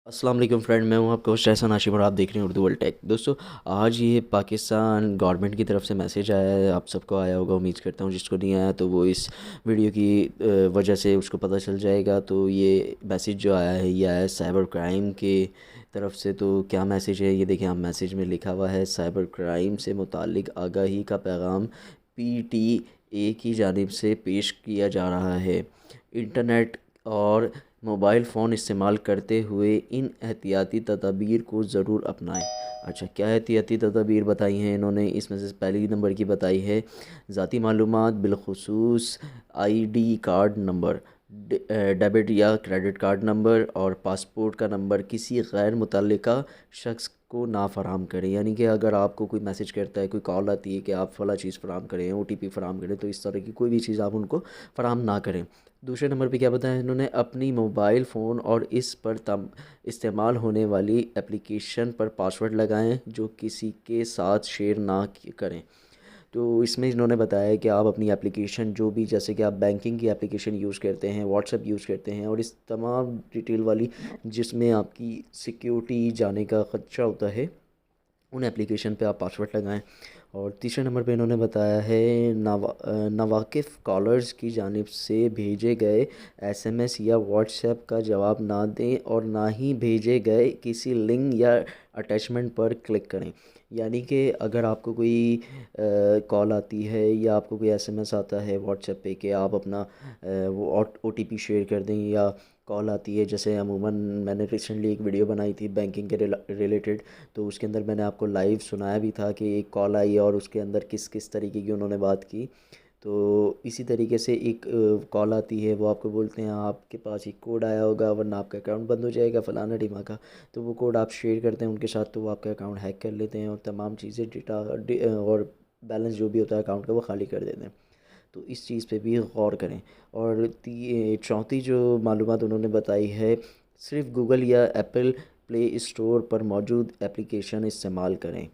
अस्सलाम वालेकुम फ्रेंड, मैं हूं आपका होस्ट एहसान हाशिम और आप देख रहे हैं उर्दू वर्ल्ड टेक। दोस्तों, आज ये पाकिस्तान गवर्नमेंट की तरफ से मैसेज आया है। आप सबको आया होगा, उम्मीद करता हूं। जिसको नहीं आया तो वो इस वीडियो की वजह से उसको पता चल जाएगा। तो ये मैसेज जो आया है ये आया है साइबर क्राइम के तरफ से। तो क्या मैसेज है ये देखें आप। मैसेज में लिखा हुआ है, साइबर क्राइम से मुतालिक आगाही का पैगाम PTA की जानिब से पेश किया जा रहा है। इंटरनेट और मोबाइल फ़ोन इस्तेमाल करते हुए इन एहतियाती तदाबीर को ज़रूर अपनाएं। अच्छा, क्या एहतियाती तदाबीर बताई हैं इन्होंने? इसमें से पहली नंबर की बताई है, ज़ाती मालूमात बिलखुसूस ID कार्ड नंबर, डेबिट या क्रेडिट कार्ड नंबर और पासपोर्ट का नंबर किसी गैर मुतल्लिका शख्स को ना फराहम करें। यानी कि अगर आपको कोई मैसेज करता है, कोई कॉल आती है कि आप फ़ला चीज़ फराहम करें, OTP फराहम करें, तो इस तरह की कोई भी चीज़ आप उनको फराहम ना करें। दूसरे नंबर पे क्या बताया इन्होंने, अपनी मोबाइल फ़ोन और इस पर इस्तेमाल होने वाली एप्लीकेशन पर पासवर्ड लगाएं जो किसी के साथ शेयर ना करें। तो इसमें इन्होंने बताया कि आप अपनी एप्लीकेशन जो भी, जैसे कि आप बैंकिंग की एप्लीकेशन यूज़ करते हैं, व्हाट्सएप यूज़ करते हैं, और इस तमाम डिटेल वाली जिसमें आपकी सिक्योरिटी जाने का ख़दशा होता है, उन एप्लीकेशन पे आप पासवर्ड लगाएं। और तीसरे नंबर पे इन्होंने बताया है, नावाकिफ़ कॉलर्स की जानिब से भेजे गए SMS या व्हाट्सएप का जवाब ना दें और ना ही भेजे गए किसी लिंक या अटैचमेंट पर क्लिक करें। यानी कि अगर आपको कोई कॉल आती है या आपको कोई SMS आता है व्हाट्सएप पे कि आप अपना वो OTP शेयर कर दें, या कॉल आती है, जैसे अमूमन मैंने रिसेंटली एक वीडियो बनाई थी बैंकिंग के रिलेटेड, तो उसके अंदर मैंने आपको लाइव सुनाया भी था कि एक कॉल आई और उसके अंदर किस किस तरीके की उन्होंने बात की। तो इसी तरीके से एक कॉल आती है, वो आपको बोलते हैं आपके पास एक कोड आया होगा वरना आपका अकाउंट बंद हो जाएगा फ़लाना ढिमा का। तो वो कोड आप शेयर करते हैं उनके साथ, तो वो आपका अकाउंट हैक कर लेते हैं और तमाम चीज़ें और बैलेंस जो भी होता है अकाउंट का वो खाली कर देते हैं। तो इस चीज़ पे भी गौर करें। और चौथी जो मालूमात उन्होंने बताई है, सिर्फ गूगल या एप्पल प्ले स्टोर पर मौजूद एप्लीकेशन इस्तेमाल करें।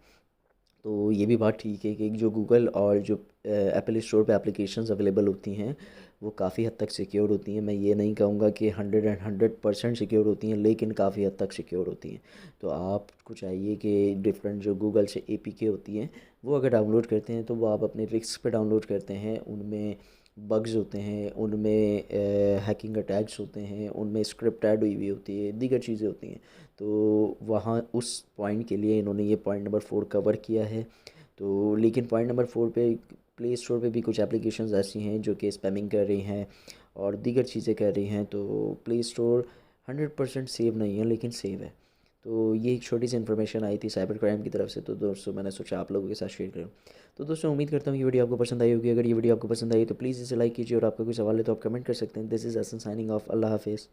तो ये भी बात ठीक है कि जो गूगल और जो एप्पल स्टोर पे एप्लीकेशंस अवेलेबल होती हैं वो काफ़ी हद तक सिक्योर होती हैं। मैं ये नहीं कहूँगा कि 100% सिक्योर होती हैं, लेकिन काफ़ी हद तक सिक्योर होती हैं। तो आपको चाहिए कि डिफरेंट जो गूगल से APK होती हैं वो अगर डाउनलोड करते हैं तो वो आप अपने रिस्क पे डाउनलोड करते हैं। उनमें बग्स होते हैं, उनमें हैकिंग अटैक्स होते हैं, उनमें स्क्रिप्ट ऐड हुई हुई होती है, दीगर चीज़ें होती हैं। तो वहाँ उस पॉइंट के लिए इन्होंने ये पॉइंट नंबर 4 कवर किया है। तो लेकिन पॉइंट नंबर 4 पे प्ले स्टोर पे भी कुछ एप्लीकेशंस ऐसी हैं जो कि स्पैमिंग कर रही हैं और दीगर चीज़ें कर रही हैं। तो प्ले स्टोर 100% सेव नहीं है, लेकिन सेव है। तो ये एक छोटी सी इन्फॉर्मेशन आई थी साइबर क्राइम की तरफ से, तो दोस्तों मैंने सोचा आप लोगों के साथ शेयर करूँ। तो दोस्तों उम्मीद करता हूँ ये वीडियो आपको पसंद आई होगी। अगर ये वीडियो आपको पसंद आई तो प्लीज़ इसे लाइक कीजिए, और आपका कोई सवाल है तो आप कमेंट कर सकते हैं। This is Hasan signing off. अल्लाह हाफिज़।